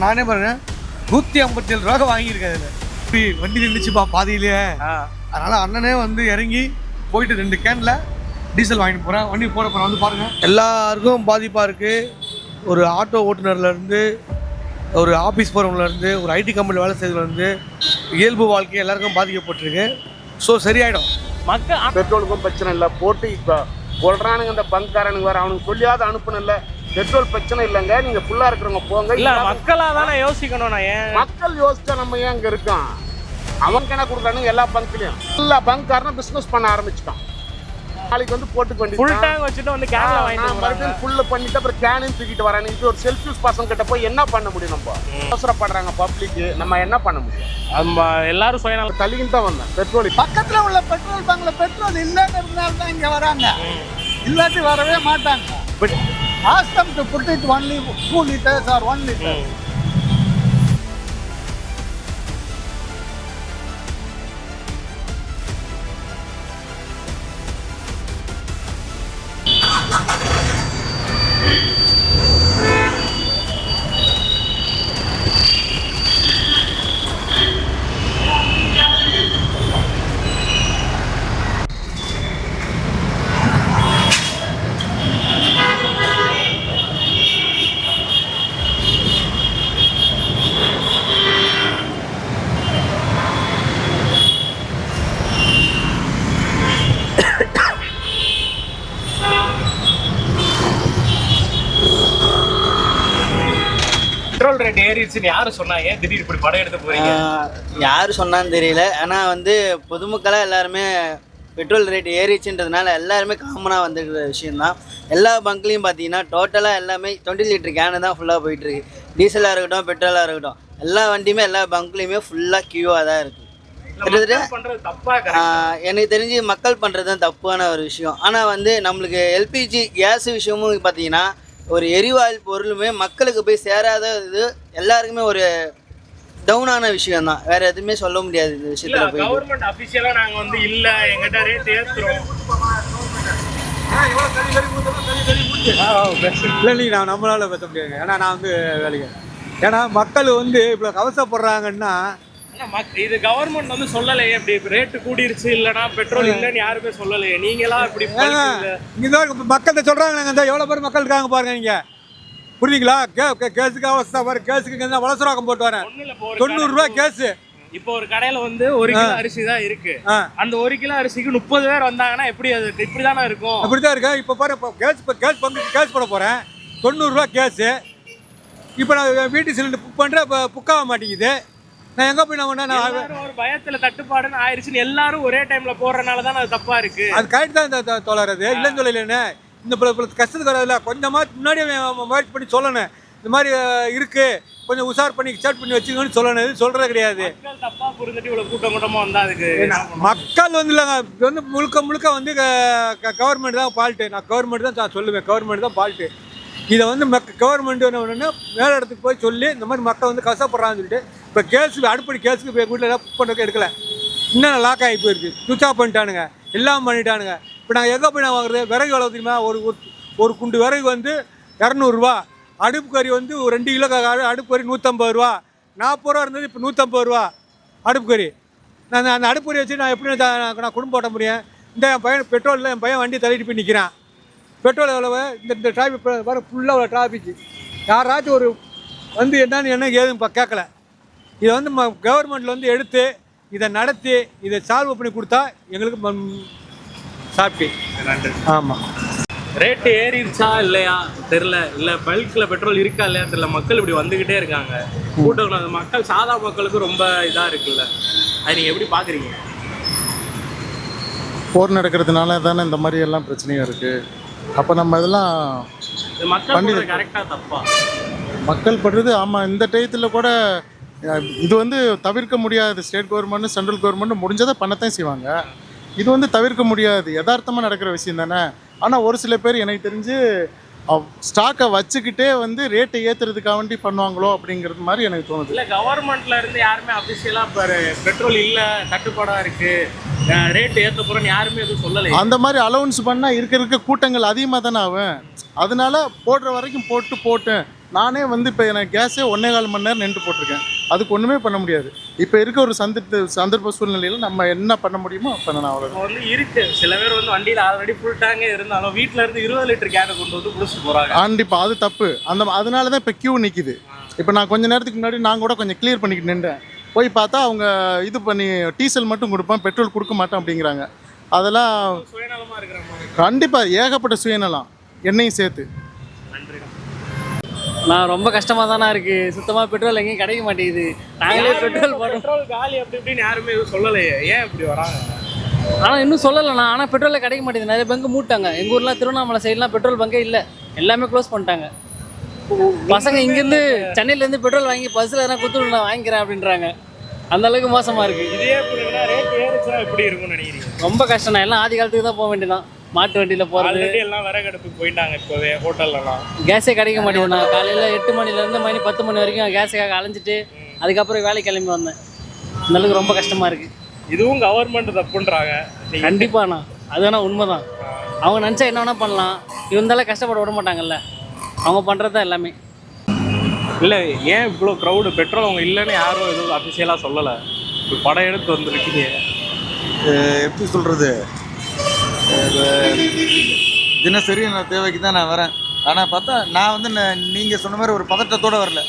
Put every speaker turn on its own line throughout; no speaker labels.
நானே பாருங்க 157 ரூபா வாங்கியிருக்கேன் இதில். வண்டி நின்றுச்சுப்பா பாதியிலேயே. அதனால் அண்ணனே வந்து இறங்கி போயிட்டு 2 கேனில் டீசல் வாங்கிட்டு போகிறேன். வண்டி போட போகிறேன் வந்து பாருங்கள். எல்லாருக்கும் பாதிப்பாக இருக்குது. ஒரு ஆட்டோ ஓட்டுநர்லேருந்து, ஒரு ஆஃபீஸ் போகிறவங்கலேருந்து, ஒரு ஐடி கம்பெனியில் வேலை செய்கிறதுலேருந்து இயல்பு வாழ்க்கை எல்லாருக்கும் பாதிக்கப்பட்டிருக்கு. ஸோ சரியாயிடும்.
மக்கள் பெட்ரோலுக்கும் பிரச்சனை இல்லை போட்டு இப்போ சொல்கிறானுங்க இந்த பங்காரனுங்க வேறு அவனுக்கு சொல்லியாவது அனுப்பணும்ல. பெட்ரோல் பிரச்சனை இல்லைங்க, நீங்கள் ஃபுல்லாக இருக்கிறவங்க போங்க.
இல்லை மக்களாக தானே யோசிக்கணும். நான் ஏன்
மக்கள் யோசிச்சா நம்ம ஏன் இங்கே இருக்கோம்? அவன் என்ன கொடுக்குறானுங்க எல்லா பங்க்லையும். எல்லா பங்காரனும் பிஸ்னஸ் பண்ண ஆரம்பிச்சிட்டான். நாளைக்கு வந்து போட்டு பண்ணி
ஃபுல் டேங்க் வச்சுட்டு வந்து கேன்ல வாங்கிட்டு
மறுபடியும் ஃபுல்லு பண்ணிட்டு அப்புறம் கேனையும் தூக்கிட்டு வரானு. இது ஒரு செல்ஃபியூஸ் பசங்க கிட்ட போய் என்ன பண்ண முடியும்? நம்ம அவசரப்படுறாங்க பப்ளிக்கு, நம்ம என்ன பண்ண முடியும்?
நம்ம எல்லாரும் சுயநலம்
தள்ளிக்கிட்டு தான் வந்தேன். பெட்ரோல்
பக்கத்தில் உள்ள பெட்ரோல் பங்க்ல பெட்ரோல் இல்லைங்கிறதுனால தான் இங்கே வராங்க, இல்லாட்டி வரவே மாட்டாங்க. But ask them to put it only 2 liters or 1 liter.
Petrol rate ஏறிடுச்சுன்னு யாரு சொன்னாங்க? திடீர்னு இப்படி படம் எடுத்து போறீங்க?
யார் சொன்னான்னு தெரியல. ஆனால் வந்து பொதுமக்களாக எல்லாருமே பெட்ரோல் ரேட் ஏறிச்சுன்றதுனால எல்லாருமே காமனாக வந்துருக்கிற விஷயந்தான். எல்லா பங்க்லேயும் பார்த்தீங்கன்னா டோட்டலாக எல்லாமே 20 லிட்டர் கேனு தான் ஃபுல்லாக போயிட்டுருக்கு. டீசலாக இருக்கட்டும், பெட்ரோலாக இருக்கட்டும், எல்லா வண்டியுமே எல்லா பங்க்லேயுமே ஃபுல்லாக க்யூவாக தான் இருக்குது. எனக்கு தெரிஞ்சு மக்கள் பண்ணுறது தான் தப்பான ஒரு விஷயம். ஆனால் வந்து நம்மளுக்கு எல்பிஜி கேஸ் விஷயமும் பார்த்தீங்கன்னா ஒரு எரிவாயு பொருளுமே மக்களுக்கு போய் சேராத இது எல்லாருக்குமே ஒரு டவுனான விஷயம் தான். வேற எதுவுமே சொல்ல முடியாது இந்த விஷயத்துல. போய்
கவர்மெண்ட் அபிஷியலா நாங்க வந்து இல்ல எங்கிட்ட ரேட் ஏத்துறோம்.
இல்லை நான் நம்மளால பேச முடியாதுங்க. ஏன்னா நான் வந்து வேலைக்கு, ஏன்னா மக்கள் வந்து இவ்வளோ கவசப்படுறாங்கன்னா
இது கவர்மெண்ட் வந்து சொல்லலையே இப்படி ரேட்டு கூடிருச்சு இல்லைன்னா பெட்ரோல் இல்லைன்னு யாருமே சொல்லலையே. நீங்களா இப்படி
இங்கே மக்கள்கிட்ட சொல்கிறாங்க. எவ்வளோ பேர் மக்கள் இருக்காங்க பாருங்க. நீங்கள் புரியுதுங்களா? கேஸுக்கு அவஸ்தை பாரு. கேஸுக்கு வளசராக்கம் போட்டு வரேன். 90 ரூபா கேஸு.
இப்போ ஒரு கடையில வந்து 1 கிலோ அரிசி தான் இருக்கு. அந்த 1 கிலோ அரிசிக்கு 30 பேர் வந்தாங்கன்னா எப்படி அது இப்படிதானே இருக்கும்?
அப்படிதான் இருக்கு. இப்போ பாரு, கேஸ் பங்குக்கு கேஸ் போட போகிறேன். 90 ரூபா கேஸு. இப்போ நான் வீட்டு சிலிண்டர் புக் பண்ணுறேன். இப்போ புக்காக மாட்டேங்குது. நான் எங்கே போய் நான்
ஒரு பயத்தில் தட்டுப்பாடுன்னு ஆயிடுச்சுன்னு எல்லாரும் ஒரே டைம்ல போடுறதுனால தான் அது தப்பா இருக்கு.
அது கரெக்ட் தான் தோழறது. இல்லைன்னு சொல்லலைன்னு. இந்த கஷ்டத்துக்கு வராதுல, கொஞ்சமாக முன்னாடியே முயற்சி பண்ணி சொல்லணும். இந்த மாதிரி இருக்கு, கொஞ்சம் உஷார் பண்ணி செக் பண்ணி வச்சுக்கணும்னு சொல்லணும். இது சொல்றது கிடையாது.
தப்பா புரிஞ்சுட்டு இவ்வளவு கூட்டமா வந்தா அதுக்கு
மக்கள் வந்து இல்லைங்க, வந்து முழுக்க வந்து கவர்மெண்ட் தான் ஃபால்ட்டு. நான் கவர்மெண்ட் தான் சொல்லுவேன். கவர்மெண்ட் தான் ஃபால்ட்டு. இதை வந்து கவர்மெண்ட் என்ன மேலே இடத்துக்கு போய் சொல்லி இந்த மாதிரி மக்கள் வந்து கஷ்டப்படுறான்னு சொல்லிட்டு இப்போ கேஸுக்கு அடிப்படை கேஸுக்கு இப்போ வீட்டில் எல்லாம் புக் பண்ணுறதுக்கு எடுக்கலை. இன்னும் லாக் ஆகி போயிருக்கு. சுவிச் ஆஃப் பண்ணிட்டானுங்க, எல்லாம் பண்ணிட்டானுங்க. இப்போ நாங்கள் எங்கே போய் நான் வாங்குறது? விறகு எவ்வளோ தெரியுமா? ஒரு குண்டு விறகு வந்து 200 ரூபா. அடுப்பு கறி வந்து ஒரு 2 கிலோ அடுப்பு கறி 150 ரூபா. 40 ரூபா இருந்தது, இப்போ 150 ரூபா அடுப்பு கறி. நான் அந்த அடுப்பு கறி வச்சு நான் எப்படி நான் குடும்பம் ஓட்ட முடியும்? இந்த என் பையன் பெட்ரோலில் என் பையன் வண்டி தள்ளிட்டு போய் நிற்கிறான். பெட்ரோல் எவ்வளவு? இந்த டிராஃபிக் வர ஃபுல்லாக அவ்வளோ டிராஃபிக்கு. யாராச்சும் ஒரு வந்து என்ன ஏதுன்னு கேட்கல. இதை வந்து கவர்மெண்ட்டில் வந்து எடுத்து இதை நடத்தி இதை சால்வ் பண்ணி கொடுத்தா எங்களுக்கு சாப்பிட்டு. ஆமாம்.
ரேட்டு ஏறிடுச்சா இல்லையா தெரியல, இல்லை பல்கில் பெட்ரோல் இருக்கா இல்லையா தெரியல. மக்கள் இப்படி வந்துக்கிட்டே இருக்காங்க. கூட்டம் மக்கள் சாதா மக்களுக்கு ரொம்ப இதாக இருக்குல்ல. அது நீங்கள் எப்படி பார்க்குறீங்க?
போர் நடக்கிறதுனால தானே இந்த மாதிரி எல்லாம் பிரச்சனையும் இருக்குது. அப்போ நம்ம இதெல்லாம்
மக்கள் கரெக்டாக தப்பா?
மக்கள் படுறது ஆமாம். இந்த டயத்தில் கூட இது வந்து தவிர்க்க முடியாது. ஸ்டேட் கவர்மெண்ட்டு சென்ட்ரல் கவர்மெண்ட்டு முடிஞ்சதை பண்ணத்தான் செய்வாங்க. இது வந்து தவிர்க்க முடியாது, யதார்த்தமாக நடக்கிற விஷயம் தானே. ஆனால் ஒரு சில பேர் எனக்கு தெரிஞ்சு ஸ்டாக்கை வச்சுக்கிட்டே வந்து ரேட்டை ஏற்றுறதுக்காக வேண்டி பண்ணுவாங்களோ அப்படிங்கிறது மாதிரி எனக்கு தோணுது.
இல்லை கவர்மெண்ட்ல இருந்து யாருமே அஃபிஷியலாக பெட்ரோல் இல்லை தட்டுப்பாடாக இருக்குது ரேட்டு ஏற்ற போகிறோன்னு யாருமே எதுவும் சொல்லலை.
அந்த மாதிரி அலௌன்ஸ் பண்ணால் இருக்க கூட்டங்கள் அதிகமாக தானே ஆகும். அதனால போடுற வரைக்கும் போட்டு நானே வந்து இப்போ எனக்கு கேஸே 1.25 மணி நேரம் நின்று போட்டிருக்கேன். அதுக்கு ஒன்றுமே பண்ண முடியாது. இப்போ இருக்க ஒரு சந்தர்ப்ப சூழ்நிலையில் நம்ம என்ன பண்ண முடியுமோ பண்ணணும், அவ்வளோ.
இப்போ வந்து இருக்கு சில பேர் வந்து வண்டியில் ஆல்ரெடி ஃபுல் டேங்கே இருந்தாலும் வீட்டில் இருந்து 20 லிட்டர் கேனை கொண்டு வந்து குடிச்சிட்டு போகிறாங்க.
கண்டிப்பாக அது தப்பு. அதனால தான் இப்போ கியூ நிற்கிது. இப்போ நான் கொஞ்சம் நேரத்துக்கு முன்னாடி நான் கூட கொஞ்சம் கிளியர் பண்ணிக்கிட்டு நின்றேன். போய் பார்த்தா அவங்க இது பண்ணி டீசல் மட்டும் கொடுப்பேன், பெட்ரோல் கொடுக்க மாட்டேன் அப்படிங்கிறாங்க. அதெல்லாம்
சுயநலமாக இருக்கிற மாதிரி.
கண்டிப்பாக ஏகப்பட்ட சுயநலம், எண்ணெயும் சேர்த்து.
நான் ரொம்ப கஷ்டமாக தானே இருக்குது. சுத்தமாக பெட்ரோல் எங்கேயும் கிடைக்க மாட்டேங்குது. நாங்களே பெட்ரோல் போடுறோம்.
பெட்ரோல் காலி அப்படி இப்படின்னு யாருமே எதுவும் சொல்லலையே, ஏன் இப்படி வராங்க?
ஆனால் இன்னும் சொல்லலைண்ணா. ஆனால் பெட்ரோலே கிடைக்க மாட்டேங்குது. நிறைய பங்கு மூட்டாங்க. எங்கள் ஊர்லாம் திருவண்ணாமலை சைட்லாம் பெட்ரோல் பங்கே இல்லை, எல்லாமே க்ளோஸ் பண்ணிட்டாங்க. பசங்க இங்கேருந்து சென்னையிலேருந்து பெட்ரோல் வாங்கி பஸ்ஸில் எதனா கொடுத்து நான் வாங்கிக்கிறேன் அப்படின்றாங்க. அந்த அளவுக்கு மோசமாக இருக்குது.
இதே ரேட் ஏறிச்சா எப்படி இருக்கும்னு நினைக்கிறீங்க?
ரொம்ப கஷ்டம். நான் எல்லாம் ஆதி காலத்துக்கு தான் போக வேண்டியதான், மாட்டு வண்டியில் போகிறது.
ஆல்ரெடி எல்லாம் விறகடுப்புக்கு போயிட்டாங்க. இப்போவே ஹோட்டல்லலாம்
கேஸே கிடைக்க மாட்டேங்குதுண்ணா. காலையில் 8 மணிலேருந்து மணி 10 மணி வரைக்கும் கேஸுக்காக அலைஞ்சிட்டு அதுக்கப்புறம் வேலைக்கு கிளம்பி வந்தேன். அந்த அளவுக்கு ரொம்ப கஷ்டமாக இருக்குது.
இதுவும் கவர்மெண்ட் தப்புன்றாங்க.
கண்டிப்பாண்ணா, அதுனா உண்மைதான். அவங்க நினச்சா என்ன வேணால் பண்ணலாம். இருந்தாலும் கஷ்டப்பட விட மாட்டாங்கல்ல, அவங்க பண்ணுறது தான் எல்லாமே.
இல்லை, ஏன் இவ்வளோ க்ரௌடு? பெட்ரோல் அவங்க இல்லைன்னு யாரும் எதுவும் அஃபிஷியலாக சொல்லலை. இப்போ படம் எடுத்து வந்துருக்கீங்க,
எப்படி சொல்கிறது, தினசரி நான் தேவைக்கு தான் நான் வரேன். ஆனால் பார்த்தா நான் வந்து நீங்கள் சொன்ன மாதிரி ஒரு பதட்டத்தோடு வரல.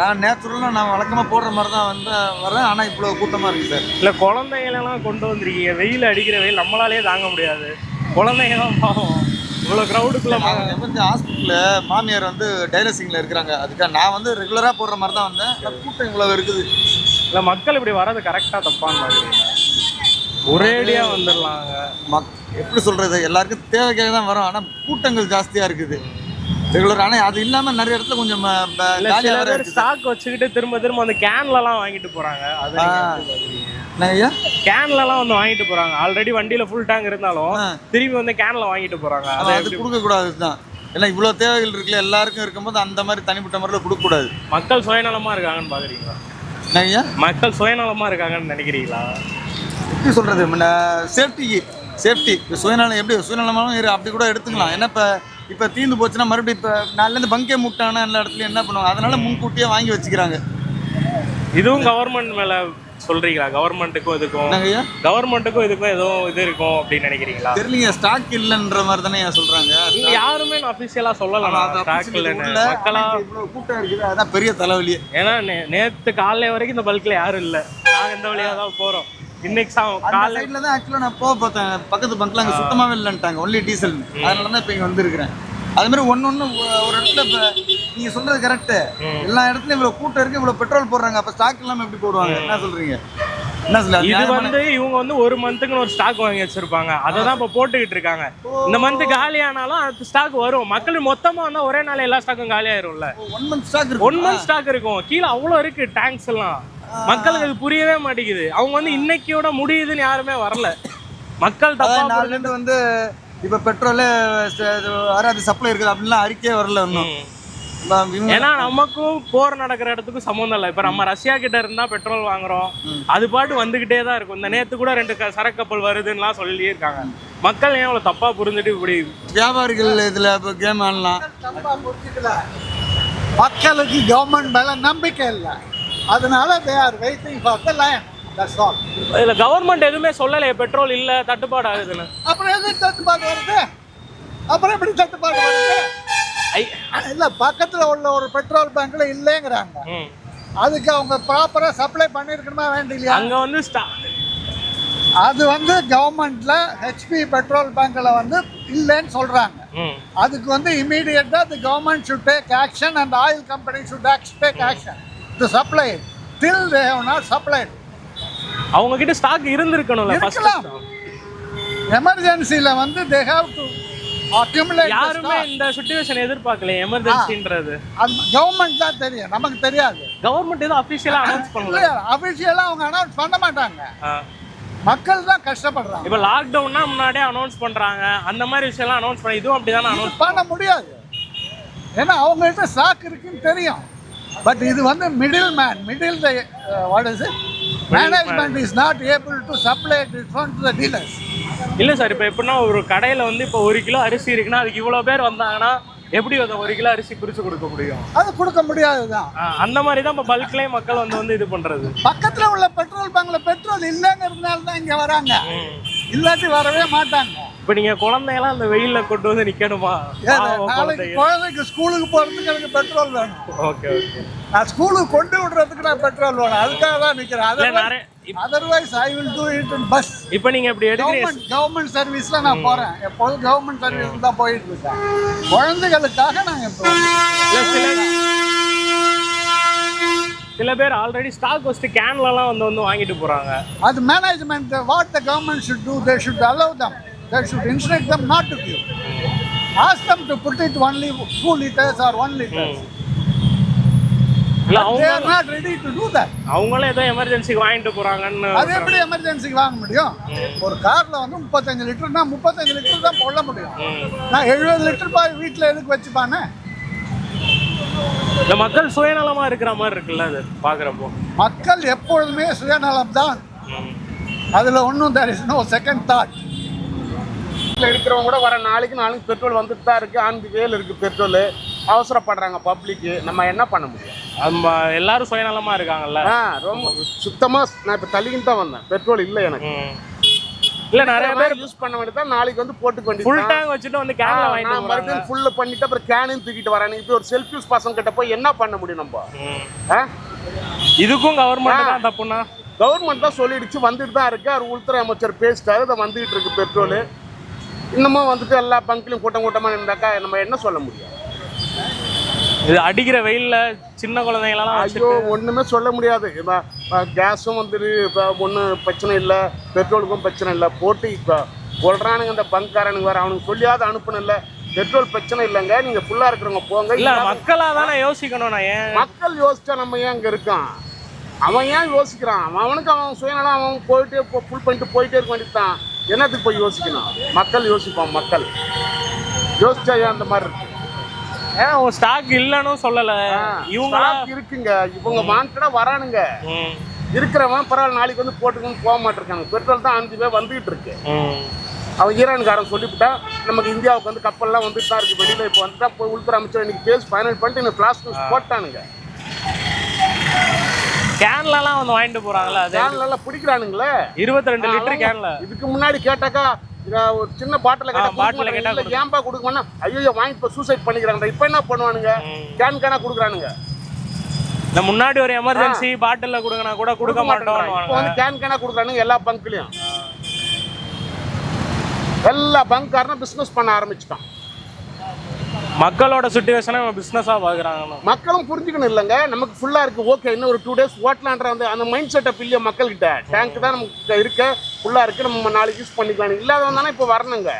நான் நேச்சுரலாக நான் வழக்கமாக போடுற மாதிரி தான் வரேன். ஆனால் இவ்வளோ கூட்டமாக இருக்குது சார்.
இல்லை, குழந்தைங்களெல்லாம் கொண்டு வந்திருக்கீங்க. வெயில் அடிக்கிற வெயில் நம்மளாலே தாங்க முடியாது. குழந்தைங்க தான் பாவம் இவ்வளோ க்ரௌடுக்குள்ளே.
எமர்ஜென்சி ஹாஸ்பிட்டலில் மாமியார் வந்து டைலசிங்கில் இருக்கிறாங்க. அதுக்காக நான் வந்து ரெகுலராக போடுற மாதிரி தான் வந்தேன். கூட்டம் இவ்வளோ இருக்குது.
இல்லை, மக்கள் இப்படி வர்றது கரெக்டாக தப்பான்னு பார்க்குறீங்க? ஒரேடியாக வந்துடலாங்க.
எப்படி சொல்கிறது, எல்லாருக்கும் தேவைக்காக தான் வரோம். ஆனால் கூட்டங்கள் ஜாஸ்தியாக இருக்குது ரெகுலர். ஆனால் அது இல்லாமல் நிறைய இடத்துல கொஞ்சம்
சில பேர் ஸ்டாக் வச்சுக்கிட்டு திரும்ப திரும்ப அந்த கேன்லலாம் வாங்கிட்டு போகிறாங்க. அது
ஐயா
கேன்லலாம் வந்து வாங்கிட்டு போகிறாங்க. ஆல்ரெடி வண்டியில் ஃபுல் டேங்க் இருந்தாலும் திரும்பி வந்து கேனில் வாங்கிட்டு போகிறாங்க.
அது கொடுக்கக்கூடாது தான். ஏன்னா இவ்வளோ தேவைகள் இருக்குல்ல, எல்லாருக்கும் இருக்கும்போது அந்த மாதிரி தனிப்பட்ட முறையில் கொடுக்கக்கூடாது.
மக்கள் சுயநலமாக இருக்காங்கன்னு பார்க்குறீங்களா?
ஐயா,
மக்கள் சுயநலமாக இருக்காங்கன்னு நினைக்கிறீங்களா?
எப்படி சொல்கிறது, சேஃப்டி சுயநலம் எப்படி சுயநலமாகவும் அப்படி கூட எடுத்துக்கலாம். ஏன்னா இப்போ தீர்ந்து போச்சுன்னா மறுபடியும் இப்போ நாலுலேருந்து பங்கே முட்டானா எல்லா இடத்துலையும் என்ன பண்ணுவாங்க, அதனால முன்கூட்டியே வாங்கி வச்சுக்கிறாங்க.
இதுவும் கவர்மெண்ட் மேலே சொல்கிறீங்களா? கவர்மெண்ட்டுக்கும் இதுக்கும் எதுவும் இது இருக்கும் அப்படின்னு நினைக்கிறீங்களா?
தெரியலீங்க, ஸ்டாக் இல்லைன்ற மாதிரி தானே சொல்கிறாங்க.
யாருமே அஃபிஷியலாக சொல்லலாம் ஸ்டாக் இல்லைன்னு. மக்களாக
இவ்வளோ கூட்டம் இருக்குது, அதான் பெரிய தலைவலியே.
ஏன்னா நேற்று காலையில் வரைக்கும் இந்த பல்கில் யாரும் இல்லை. நாங்கள் இந்த வழியாக தான் போகிறோம். இன்னைக்கு
காலையில் தான் ஆக்சுவலாக நான் பார்த்தேன், பக்கத்து பங்க்ல அங்கே சுத்தமாகவே இல்லைன்ட்டாங்க, ஒன்லி டீசல். அதனால தான் இப்போ இங்கே வந்துருக்கிறேன். அது மாதிரி ஒன்று ஒரு இடத்துல இப்போ நீங்கள் சொல்கிறது கரெக்டு. எல்லா இடத்துலையும் இவ்வளோ கூட்டம் இருக்குது, இவ்வளோ பெட்ரோல் போடுறாங்க. அப்போ ஸ்டாக் இல்லாமல் எப்படி போடுவாங்க? என்ன சொல்கிறீங்க? என்ன சொல்ல,
இது வந்து இவங்க வந்து ஒரு மந்த்துக்குன்னு ஒரு ஸ்டாக் வாங்கி வச்சிருப்பாங்க. அதை தான் இப்போ போட்டுக்கிட்டு இருக்காங்க. இந்த மந்த் காலி ஆனாலும் அது ஸ்டாக் வரும். மக்கள் மொத்தமாக வந்தால் ஒரே நாள் எல்லா ஸ்டாக்கும் காலி ஆயிரும்ல.
1 மந்த் ஸ்டாக் இருக்கு.
1 மந்த் ஸ்டாக் இருக்கும். கீழே அவ்வளோ இருக்கு டேங்க்ஸ் எல்லாம். மக்களுக்கு அது புரியவே மாட்டேங்குது. அவங்க வந்து இன்னைக்கியோட முடியுதுன்னு யாருமே வரல. மக்கள்
நாலுலேருந்து வந்து இப்போ பெட்ரோலு வராது, சப்ளை இருக்குது அப்படின்லாம் அறிக்கையே வரல இன்னும்.
ஏன்னா நமக்கும் போர் நடக்கிற இடத்துக்கும் சம்மந்தம் இல்லை. இப்போ நம்ம ரஷ்யா கிட்ட இருந்தால் பெட்ரோல் வாங்குறோம், அது பாட்டு வந்துகிட்டே தான் இருக்கும். இந்த நேற்று கூட 2 சரக்கு கப்பல் வருதுன்னுலாம் சொல்லியிருக்காங்க. மக்கள் ஏன் அவ்வளோ தப்பாக புரிஞ்சுட்டு இப்படி
வியாபாரிகள் இதில் இப்போ கேம் ஆடலாம்?
தப்பாக புரிஞ்சுக்கல. மக்களுக்கு கவர்மெண்ட் மேலே நம்பிக்கை இல்லை, அதனால they are waiting for the line. That's all.
இல்ல, கவர்மெண்ட் எதுவுமே சொல்லலையே பெட்ரோல் இல்ல தட்டுப்பாடு ஆகுதுன்னு.
அப்புறம் எது தட்டுப்பாடு வருது? அப்புறம் எப்படி தட்டுப்பாடு வருது? இல்ல, பக்கத்துல உள்ள ஒரு பெட்ரோல் பங்க்ல இல்லைங்கிறாங்க. அதுக்கு அவங்க ப்ராப்பரா சப்ளை பண்ணிருக்கணுமா வேண்டியலையா?
அங்க வந்து
அது வந்து கவர்மெண்ட்ல ஹெச்பி பெட்ரோல் பங்க்ல வந்து இல்லைன்னு சொல்றாங்க. அதுக்கு வந்து இமீடியட்டா the government should take action and the oil company should take action to supply it. Till they have not supplied.
அவங்க கிட்ட ஸ்டாக் இருந்திருக்கணும்ல. ஃபர்ஸ்ட்
எமர்ஜென்சில வந்து they have to accumulate.
யாருமே இந்த சிச்சுவேஷன் எதிர்பார்க்கல. எமர்ஜென்சின்றது
அது கவர்மெண்ட் தான் தெரியும், நமக்கு தெரியாது.
கவர்மெண்ட் ஏதோ அபிஷியலா அனௌன்ஸ் பண்ணல.
அபிஷியலா அவங்க அனௌன்ஸ் பண்ண மாட்டாங்க. மக்கள் தான் கஷ்டப்படுறாங்க.
இப்போ லாக்டவுன்னா முன்னாடியே அனௌன்ஸ் பண்றாங்க. அந்த மாதிரி விஷயம்லாம் அனௌன்ஸ் பண்ணி இதுவும் அப்படிதானே அனௌன்ஸ்
பண்ண முடியாது. ஏன்னா அவங்கள்ட்ட ஸ்டாக் இருக்குன்னு தெரியும். பட் இது வந்து middle what is it? Management is not able to supply it to the dealers.
இல்லை சார், இப்போ எப்படின்னா ஒரு கடையில் வந்து இப்போ 1 கிலோ அரிசி இருக்குன்னா அதுக்கு இவ்வளோ பேர் வந்தாங்கன்னா எப்படி அதை 1 கிலோ அரிசி பிரிச்சு கொடுக்க முடியும்?
அது கொடுக்க முடியாதுதான்.
அந்த மாதிரி தான் இப்போ பல்க்லேயே மக்கள் வந்து இது பண்றது.
பக்கத்துல உள்ள பெட்ரோல் பங்க்ல பெட்ரோல் இல்லைங்கிறதுனால தான் இங்க வராங்க, இல்லாட்டி வரவே மாட்டாங்க.
இப்போ நீங்க குழந்தையெல்லாம் அந்த வெயில்ல கொண்டு வந்து நிக்கணுமா?
நாளைக்கு குழந்தைக்கு ஸ்கூலுக்கு போறதுக்கு எனக்கு பெட்ரோல் வேணும்.
Okay okay.
நான் ஸ்கூலுக்கு கொண்டு விடுறதுக்கு நான் பெட்ரோல் வேணும், அதுக்காக தான் நிக்கிறேன். Otherwise I will do it in bus.
இப்போ நீங்க இப்படி எடுக்கிறீங்க,
கவர்மெண்ட் சர்வீஸ்ல நான் போறேன், எப்போதும் கவர்மெண்ட் சர்வீஸ் தான் போயிட்டு இருக்கேன். குழந்தைகளுக்காக நாங்க இப்போ
சில பேர் ஆல்ரெடி ஸ்டாக் வச்சுட்டு கேன்லலாம் வந்து வாங்கிட்டு போறாங்க.
அது management what the government should do, they should allow them, they should instruct them not to give, ask them to put it only 2 liters or 1 liter.
இல்ல
they are not ready to do that.
அவங்களே ஏதோ எமர்ஜென்சிக்கு வாங்கிட்டு போறாங்கன்னு.
அது எப்படி எமர்ஜென்சிக்கு வாங்க முடியும்? ஒரு கார்ல வந்து 35 லிட்டர்னா 35 லிட்டர் தான் போட முடியும். நான் 70 லிட்டர் போய் வீட்டில் எதுக்கு வச்சுப்பானே?
இந்த மக்கள் சுயநலமா இருக்கிற மாதிரி இருக்குல்ல அது பாக்குறப்போ.
மக்கள் எப்பொழுதுமே சுயநலம் தான், அதுல ஒன்றும் there is no second thought.
இருக்கிறவங்க கூட வர நாளைக்கு பெட்ரோல் வந்துட்டு தான் இருக்கு, ஆன் தி வேல் இருக்கு பெட்ரோல், அவசரப்படுறாங்க பப்ளிக்கு. நம்ம என்ன பண்ண முடியும்?
எல்லாரும் சுயநலமா இருக்காங்கல்ல.
ரொம்ப சுத்தமா நான் இப்போ தள்ளிக்கிட்டு தான் வந்தேன், பெட்ரோல் இல்லை எனக்கு.
இல்ல நிறைய பேர்
யூஸ் பண்ண வேண்டியதான், நாளைக்கு வந்து போட்டுக்க வேண்டியது.
ஃபுல் டேங்க் வச்சுட்டு வந்து கேன்ல வாங்கிட்டு
மறுபடியும் ஃபுல்லு பண்ணிட்டு அப்புறம் கேனையும் தூக்கிட்டு வரேன். இப்போ ஒரு செல்ஃப் யூஸ் பசங்க கிட்ட போய் என்ன பண்ண முடியும் நம்ம?
இதுக்கும் கவர்மெண்ட் தான் தப்புனா?
கவர்மெண்ட் தான் சொல்லிடுச்சு, வந்துட்டு தான் இருக்கு. அவர் உள்துறை அமைச்சர் பேசிட்டாரு, அதை வந்துகிட்டு இருக்கு பெட்ரோல். இன்னமும் வந்துட்டு எல்லா பங்க்லையும் கூட்டமா இருந்தாக்கா நம்ம என்ன சொல்ல முடியும்?
இது அடிக்கிற வெயில்ல சின்ன குழந்தைங்களெல்லாம்
ஐயோ ஒன்றுமே சொல்ல முடியாது. இப்போ கேஸும் வந்துட்டு இப்போ ஒன்றும் பிரச்சனை இல்லை, பெட்ரோலுக்கும் பிரச்சனை இல்லை. போட்டு இப்போ கொள்றானுங்க இந்த பங்க்காரனுங்க வேறு, அவனுக்கு சொல்லியாவது அனுப்பணும். இல்லை பெட்ரோல் பிரச்சனை இல்லைங்க, நீங்கள் ஃபுல்லாக இருக்கிறவங்க போங்க.
இல்லை மக்களாக தானே யோசிக்கணும். நான் ஏன்
மக்கள் யோசிச்சா நம்ம ஏன் அங்கே இருக்கான்? அவன் ஏன் யோசிக்கிறான்? அவனுக்கு அவன் சுயநலம், அவன் போயிட்டே ஃபுல் பண்ணிட்டு போயிட்டே இருக்க வேண்டியது தான். என்னத்துக்கு போய் யோசிக்கணும்? மக்கள் யோசிப்பான், மக்கள் யோசிச்சா ஏன் அந்த மாதிரி இருக்கு?
ஏன் உன் ஸ்டாக் இல்லைன்னு சொல்லல, இவங்க
இருக்குங்க. இவங்க வாண்டடா வரானுங்க, இருக்கிறவன் பரவாயில்ல நாளைக்கு வந்து போட்டுக்கணும்னு போக மாட்டிருக்காங்க. பெட்ரோல் தான் 5 பேர் வந்துகிட்டு இருக்கு. அவன் ஈரான்காரன் சொல்லிவிட்டா நமக்கு இந்தியாவுக்கு வந்து கப்பல்லாம் வந்துட்டு தான் இருக்கு வெளியில. இப்போ வந்துட்டா போய் உள்துறை அமைச்சர் இன்னைக்கு பேசி ஃபைனல் பண்ணிட்டு இந்த பிளாஸ்டிக் போட்டானுங்க.
கேன்லாம் வந்து வாங்கிட்டு போறாங்களா?
கேன்லாம் பிடிக்கிறானுங்களே
22 லிட்டர் கேன்ல.
இதுக்கு முன்னாடி கேட்டாக்கா ஒரு சின்ன பாட்டில கேட்டா ஏன்பா கொடுக்கணும்னா ஐயோ வாங்கிட்டு போய் சூசைட் பண்ணிக்கிறாங்க. இப்போ என்ன பண்ணுவானுங்க? கேன் கேனா கொடுக்குறானுங்க.
இந்த முன்னாடி ஒரு எமர்ஜென்சி பாட்டில கொடுங்கனா கூட கொடுக்க மாட்டோம்.
இப்போ வந்து கேன் கேனா கொடுக்குறானுங்க எல்லா பங்க்லயும். எல்லா பங்க்காரனும் பிசினஸ் பண்ண ஆரம்பிச்சுட்டான்.
மக்களோட சிச்சுவேஷனை பிசினஸா பாக்குறாங்க.
மக்களும் புரிஞ்சுக்கணும் இல்லைங்க, நமக்கு ஃபுல்லா இருக்கு ஓகே, இன்னும் ஒரு 2 days ஓட்டலான்ற அந்த மைண்ட் செட்டப் இல்லையா மக்கள்கிட்ட? டேங்க் தான் நமக்கு இருக்க ஃபுல்லா இருக்கு, நம்ம நாளைக்கு யூஸ் பண்ணிக்கலாம். இல்லாதவன் தானே இப்போ வரணுங்க.